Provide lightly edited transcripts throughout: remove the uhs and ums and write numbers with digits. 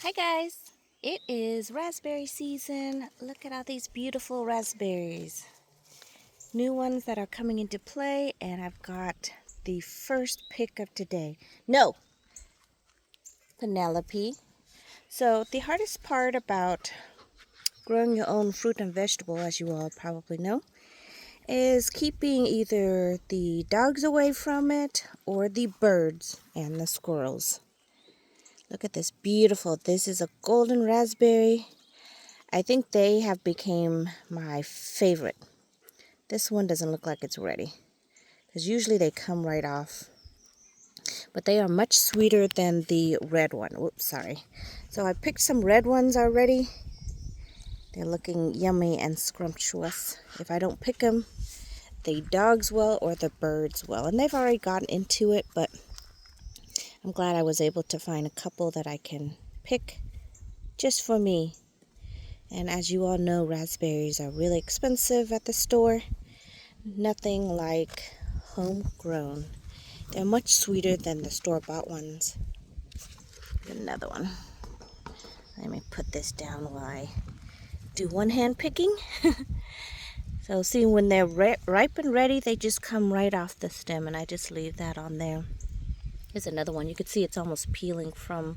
Hi guys, it is raspberry season. Look at all these beautiful raspberries. New ones that are coming into play, and I've got the first pick of today. No, Penelope. So the hardest part about growing your own fruit and vegetable, as you all probably know, is keeping either the dogs away from it or the birds and the squirrels. Look at this beautiful, this is a golden raspberry. I think they have become my favorite. This one doesn't look like it's ready, because usually they come right off. But they are much sweeter than the red one. Whoops, sorry. So I picked some red ones already. They're looking yummy and scrumptious. If I don't pick them, the dogs will or the birds will. And they've already gotten into it, but I'm glad I was able to find a couple that I can pick just for me. And as you all know, raspberries are really expensive at the store. Nothing like homegrown. They're much sweeter than the store-bought ones. Another one. Let me put this down while I do one-hand picking. So see, when they're ripe and ready, they just come right off the stem, and I just leave that on there. Here's another one. You can see it's almost peeling from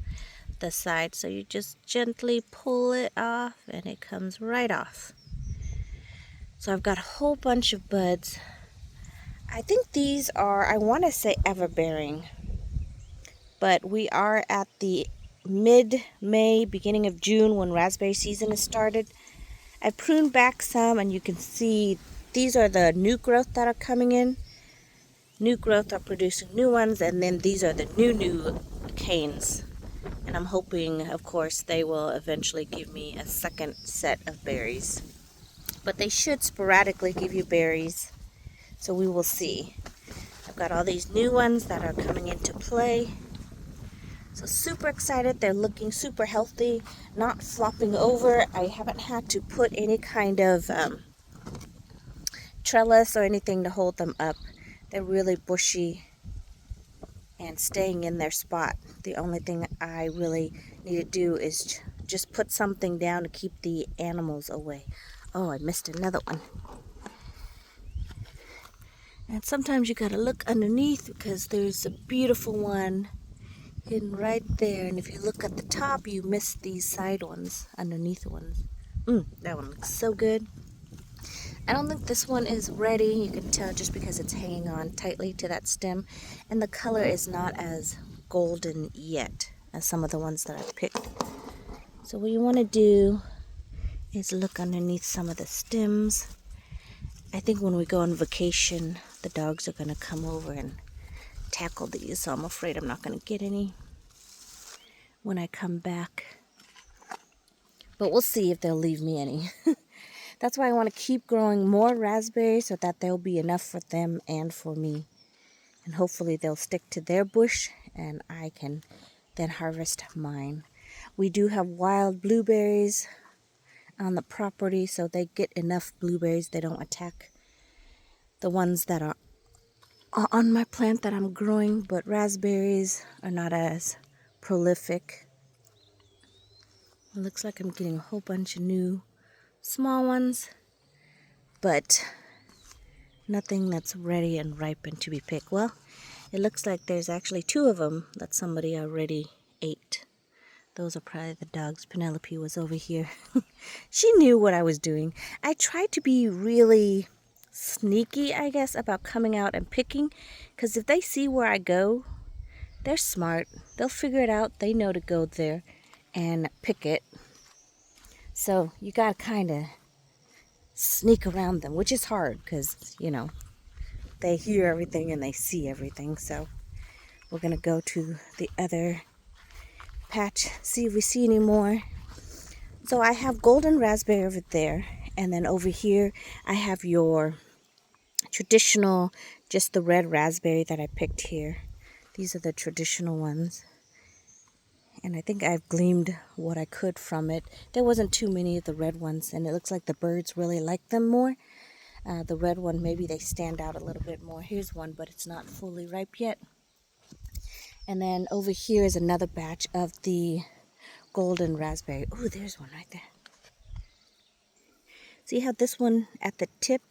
the side, so you just gently pull it off, and it comes right off. So I've got a whole bunch of buds. I think these are, I want to say everbearing, but we are at the mid-May, beginning of June when raspberry season has started. I pruned back some, and you can see these are the new growth that are coming in. New growth are producing new ones, and then these are the new canes. And I'm hoping, of course, they will eventually give me a second set of berries. But they should sporadically give you berries, so we will see. I've got all these new ones that are coming into play. So super excited. They're looking super healthy, not flopping over. I haven't had to put any kind of trellis or anything to hold them up. They're really bushy and staying in their spot. The only thing I really need to do is just put something down to keep the animals away. Oh, I missed another one. And sometimes you gotta look underneath, because there's a beautiful one hidden right there, and if you look at the top, you miss these side ones, underneath ones. That one looks so good. I don't think this one is ready. You can tell just because it's hanging on tightly to that stem, and the color is not as golden yet as some of the ones that I picked. So what you want to do is look underneath some of the stems. I think when we go on vacation, the dogs are going to come over and tackle these, so I'm afraid I'm not going to get any when I come back. But we'll see if they'll leave me any. That's why I want to keep growing more raspberries, so that there'll be enough for them and for me. And hopefully they'll stick to their bush, and I can then harvest mine. We do have wild blueberries on the property, so they get enough blueberries. They don't attack the ones that are on my plant that I'm growing, but raspberries are not as prolific. It looks like I'm getting a whole bunch of new small ones, but nothing that's ready and ripened to be picked. Well, it looks like there's actually two of them that somebody already ate. Those are probably the dogs. Penelope was over here. She knew what I was doing. I tried to be really sneaky, I guess, about coming out and picking, because if they see where I go, they're smart. They'll figure it out. They know to go there and pick it. So you gotta kind of sneak around them, which is hard because, you know, they hear everything and they see everything. So we're gonna go to the other patch, see if we see any more. So I have golden raspberry over there, and then over here I have your traditional, just the red raspberry that I picked here. These are the traditional ones, and I think I've gleaned what I could from it. There wasn't too many of the red ones, and it looks like the birds really like them more. The red one, maybe they stand out a little bit more. Here's one, but it's not fully ripe yet. And then over here is another batch of the golden raspberry. Oh, there's one right there. See how this one at the tip,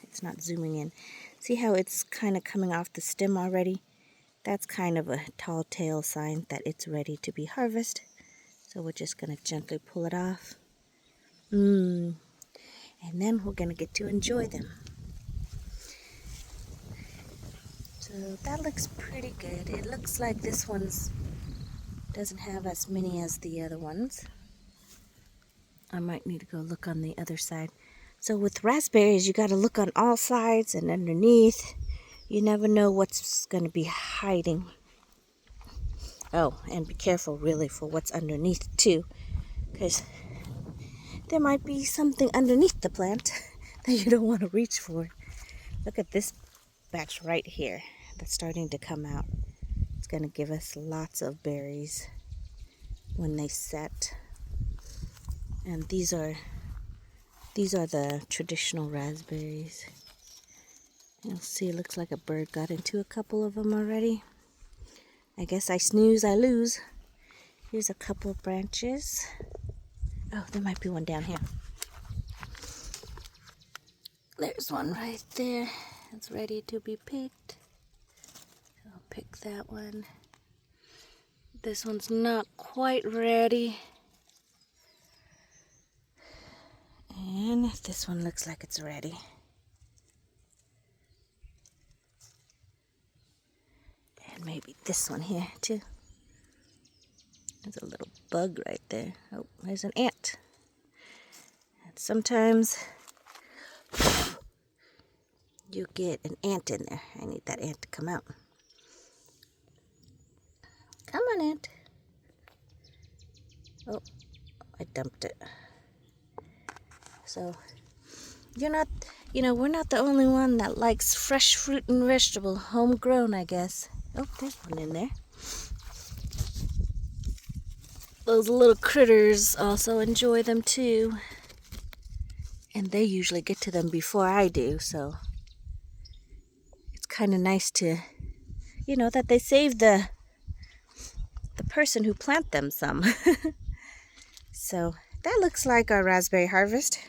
it's not zooming in. See how it's kind of coming off the stem already? That's kind of a tall tale sign that it's ready to be harvested. So we're just going to gently pull it off. And then we're going to get to enjoy them. So that looks pretty good. It looks like this one's doesn't have as many as the other ones. I might need to go look on the other side. So with raspberries, you got to look on all sides and underneath. You never know what's going to be hiding. Oh, and be careful really for what's underneath too, because there might be something underneath the plant that you don't want to reach for. Look at this batch right here that's starting to come out. It's going to give us lots of berries when they set. And these are the traditional raspberries. You'll see it looks like a bird got into a couple of them already. I guess I snooze, I lose. Here's a couple of branches. Oh, there might be one down here. There's one right there. It's ready to be picked. I'll pick that one. This one's not quite ready. And this one looks like it's ready. And maybe this one here too. There's a little bug right there. Oh, there's an ant. And sometimes you get an ant in there. I need that ant to come out. Come on, ant. Oh, I dumped it. So, we're not the only one that likes fresh fruit and vegetable, homegrown, I guess. Oh, there's one in there. Those little critters also enjoy them too. And they usually get to them before I do, so it's kind of nice to, that they save the person who planted them some. So that looks like our raspberry harvest.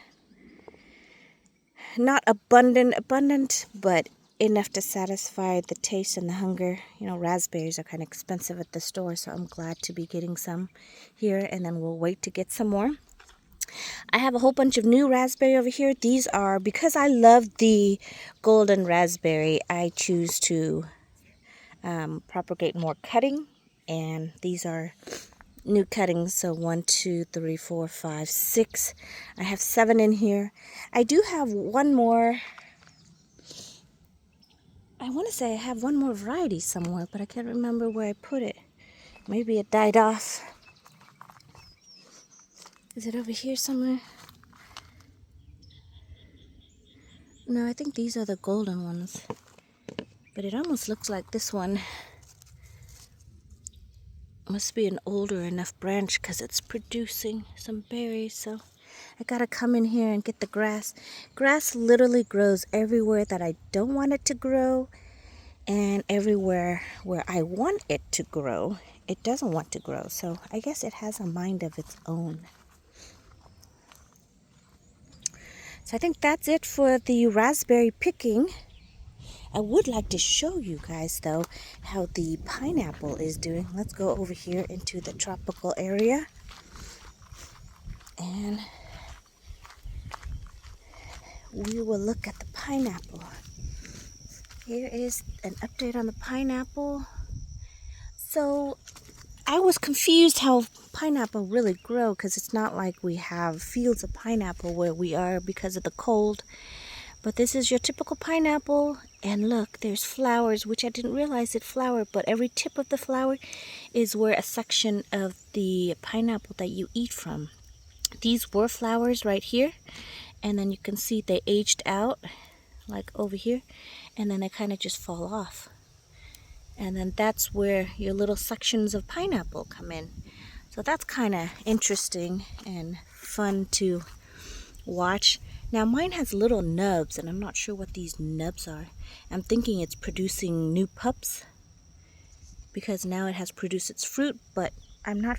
Not abundant, but enough to satisfy the taste and the hunger. Raspberries are kind of expensive at the store, so I'm glad to be getting some here, and then we'll wait to get some more. I have a whole bunch of new raspberry over here. These are, because I love the golden raspberry, I choose to propagate more cutting, and these are new cuttings. So 1, 2, 3, 4, 5, 6. I have 7 in here. I do have one more. I want to say I have one more variety somewhere, but I can't remember where I put it. Maybe it died off. Is it over here somewhere? No, I think these are the golden ones. But it almost looks like this one must be an older enough branch because it's producing some berries. So I gotta come in here and get the grass. Grass literally grows everywhere that I don't want it to grow, and everywhere where I want it to grow, it doesn't want to grow. So I guess it has a mind of its own. So I think that's it for the raspberry picking. I would like to show you guys, though, how the pineapple is doing. Let's go over here into the tropical area. And we will look at the pineapple. Here is an update on the pineapple. So I was confused how pineapple really grow, because it's not like we have fields of pineapple where we are because of the cold. But this is your typical pineapple, and look, there's flowers, which I didn't realize it flowered, but every tip of the flower is where a section of the pineapple that you eat from. These were flowers right here, and then you can see they aged out, like over here, and then they kind of just fall off. And then that's where your little sections of pineapple come in. So that's kind of interesting and fun to watch. Now mine has little nubs, and I'm not sure what these nubs are. I'm thinking it's producing new pups, because now it has produced its fruit, but I'm not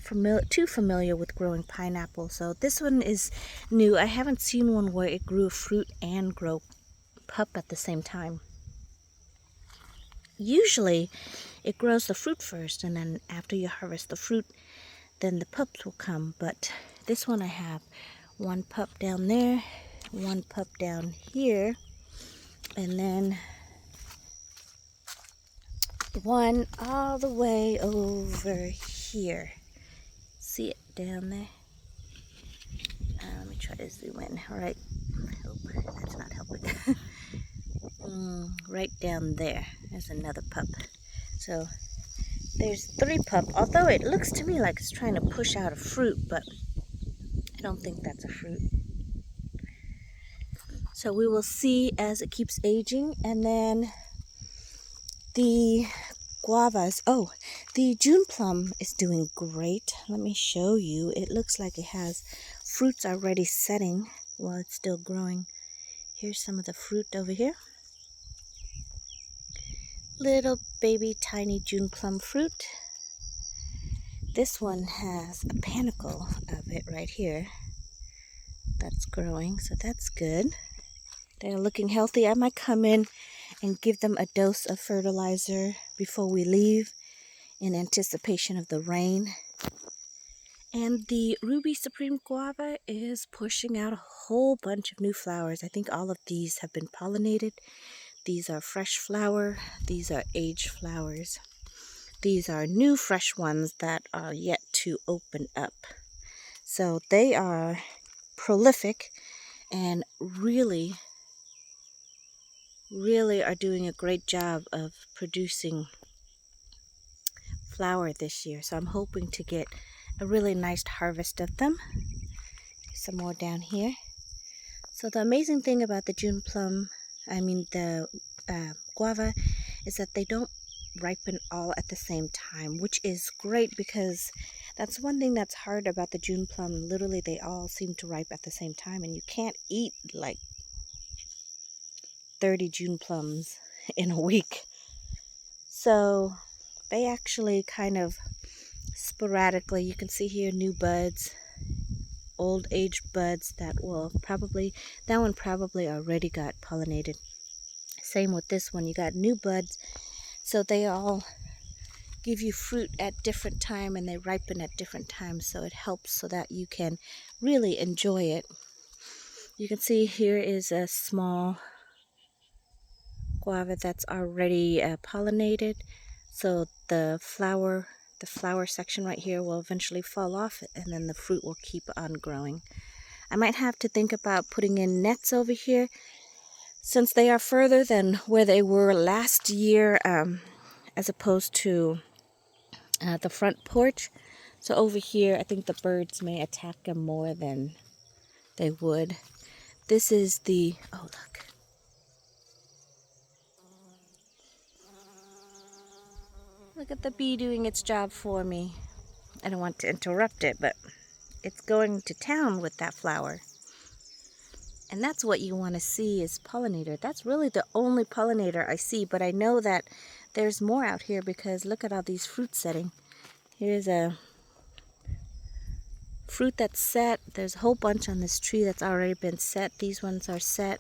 too familiar with growing pineapple, so this one is new. I haven't seen one where it grew fruit and grow pup at the same time. Usually it grows the fruit first, and then after you harvest the fruit, then the pups will come. But this one I have one pup down there, one pup down here, and then one all the way over here. See it down there? Let me try to zoom in. All right. Oh, that's not helping. Right down there. There's another pup. So there's 3 pup. Although it looks to me like it's trying to push out a fruit, but I don't think that's a fruit. So we will see as it keeps aging. And then the guavas. Oh, the June plum is doing great. Let me show you. It looks like it has fruits already setting while it's still growing. Here's some of the fruit over here. Little baby tiny June plum fruit. This one has a panicle of it right here that's growing, so that's good. They're looking healthy. I might come in and give them a dose of fertilizer before we leave in anticipation of the rain. And the Ruby Supreme Guava is pushing out a whole bunch of new flowers. I think all of these have been pollinated. These are fresh flower. These are aged flowers. These are new fresh ones that are yet to open up. So they are prolific and really are doing a great job of producing flower this year. So I'm hoping to get a really nice harvest of them. Some more down here. So the amazing thing about the June plum, the guava, is that they don't ripen all at the same time, which is great because that's one thing that's hard about the June plum. Literally, they all seem to ripe at the same time, and you can't eat like 30 June plums in a week. So they actually kind of sporadically, you can see here new buds, old aged buds that one probably already got pollinated. Same with this one, you got new buds, so they all give you fruit at different time and they ripen at different times, so it helps so that you can really enjoy it. You can see here is a small guava that's already pollinated, so the flower section right here will eventually fall off, and then the fruit will keep on growing. I might have to think about putting in nets over here since they are further than where they were last year, as opposed to the front porch. So over here, I think the birds may attack them more than they would. This is the, oh look. Look at the bee doing its job for me. I don't want to interrupt it, but it's going to town with that flower. And that's what you want to see is pollinator. That's really the only pollinator I see, but I know that there's more out here because look at all these fruits setting. Here's a fruit that's set. There's a whole bunch on this tree that's already been set. These ones are set.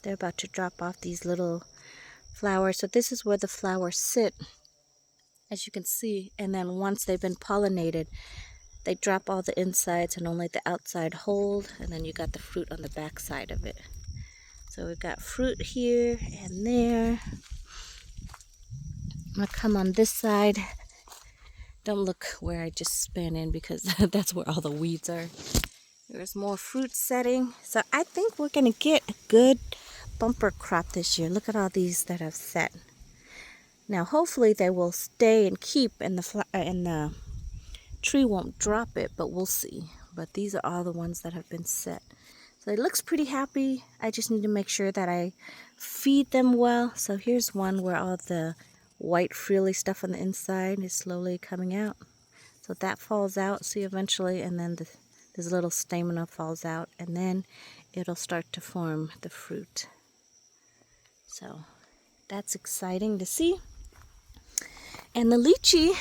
They're about to drop off these little flowers. So this is where the flowers sit, as you can see. And then once they've been pollinated, they drop all the insides and only the outside hold, and then you got the fruit on the back side of it. So we've got fruit here and there. I'm gonna come on this side. Don't look where I just span in because that's where all the weeds are. There's more fruit setting. So I think we're gonna get a good bumper crop this year. Look at all these that have set. Now hopefully they will stay and keep, and the tree won't drop it, but we'll see. But these are all the ones that have been set. So it looks pretty happy. I just need to make sure that I feed them well. So here's one where all the white frilly stuff on the inside is slowly coming out. So that falls out, see, eventually, and then this little stamina falls out, and then it'll start to form the fruit. So that's exciting to see. And the lychee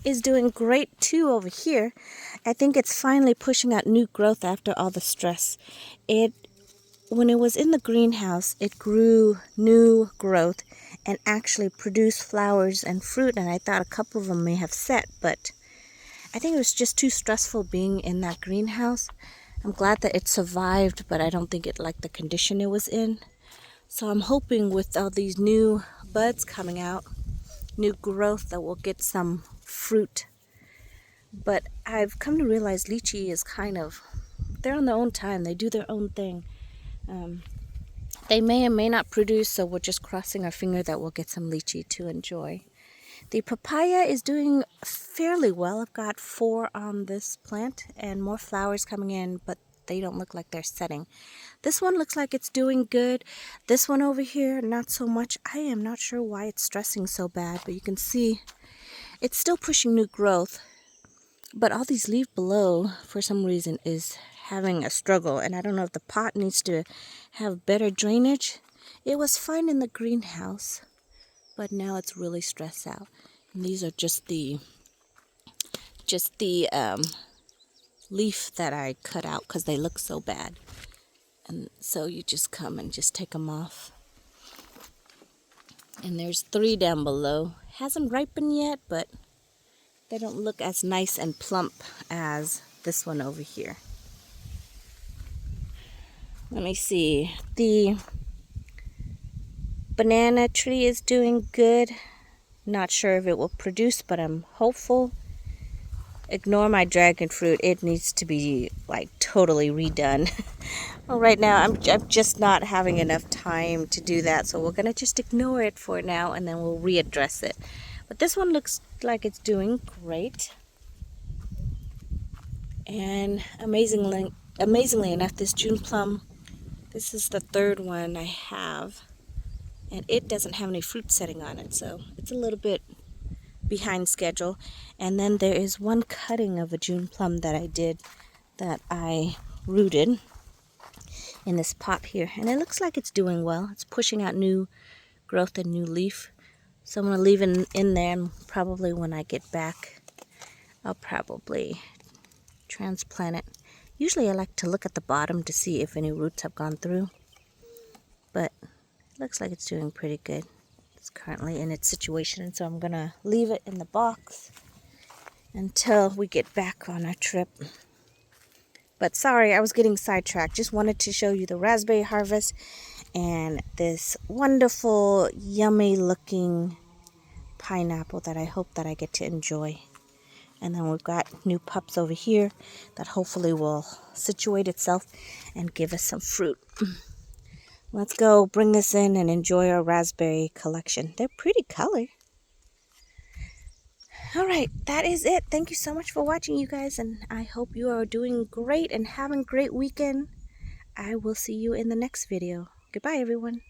is doing great too over here. I think it's finally pushing out new growth after all the stress. When it was in the greenhouse, it grew new growth and actually produced flowers and fruit, and I thought a couple of them may have set, but I think it was just too stressful being in that greenhouse. I'm glad that it survived, but I don't think it liked the condition it was in. So I'm hoping with all these new buds coming out, new growth, that we'll get some fruit. But I've come to realize lychee is they're on their own time. They do their own thing. They may or may not produce, so we're just crossing our finger that we'll get some lychee to enjoy. The papaya is doing fairly well. I've got 4 on this plant and more flowers coming in, but they don't look like they're setting. This one looks like it's doing good. This one over here, not so much. I am not sure why it's stressing so bad, but you can see it's still pushing new growth. But all these leaves below, for some reason, is having a struggle. And I don't know if the pot needs to have better drainage. It was fine in the greenhouse, but now it's really stressed out. And these are just the leaf that I cut out because they look so bad. And so you just come and just take them off. And there's 3 down below. Hasn't ripened yet, but they don't look as nice and plump as this one over here. Let me see. The banana tree is doing good. Not sure if it will produce, but I'm hopeful. Ignore my dragon fruit. It needs to be like totally redone. Well, right now I'm just not having enough time to do that, so we're gonna just ignore it for now and then we'll readdress it. But this one looks like it's doing great. And amazingly enough, this June plum, this is the 3rd one I have, and it doesn't have any fruit setting on it, so it's a little bit behind schedule. And then there is one cutting of a June plum that I did, that I rooted in this pot here, and it looks like it's doing well. It's pushing out new growth and new leaf. So I'm going to leave it in there, and probably when I get back, I'll probably transplant it. Usually I like to look at the bottom to see if any roots have gone through, but it looks like it's doing pretty good. It's currently in its situation, so I'm going to leave it in the box until we get back on our trip. But sorry, I was getting sidetracked. Just wanted to show you the raspberry harvest and this wonderful, yummy looking pineapple that I hope that I get to enjoy. And then we've got new pups over here that hopefully will situate itself and give us some fruit. Let's go bring this in and enjoy our raspberry collection. They're pretty color. All right, that is it. Thank you so much for watching, you guys, and I hope you are doing great and having a great weekend. I will see you in the next video. Goodbye, everyone.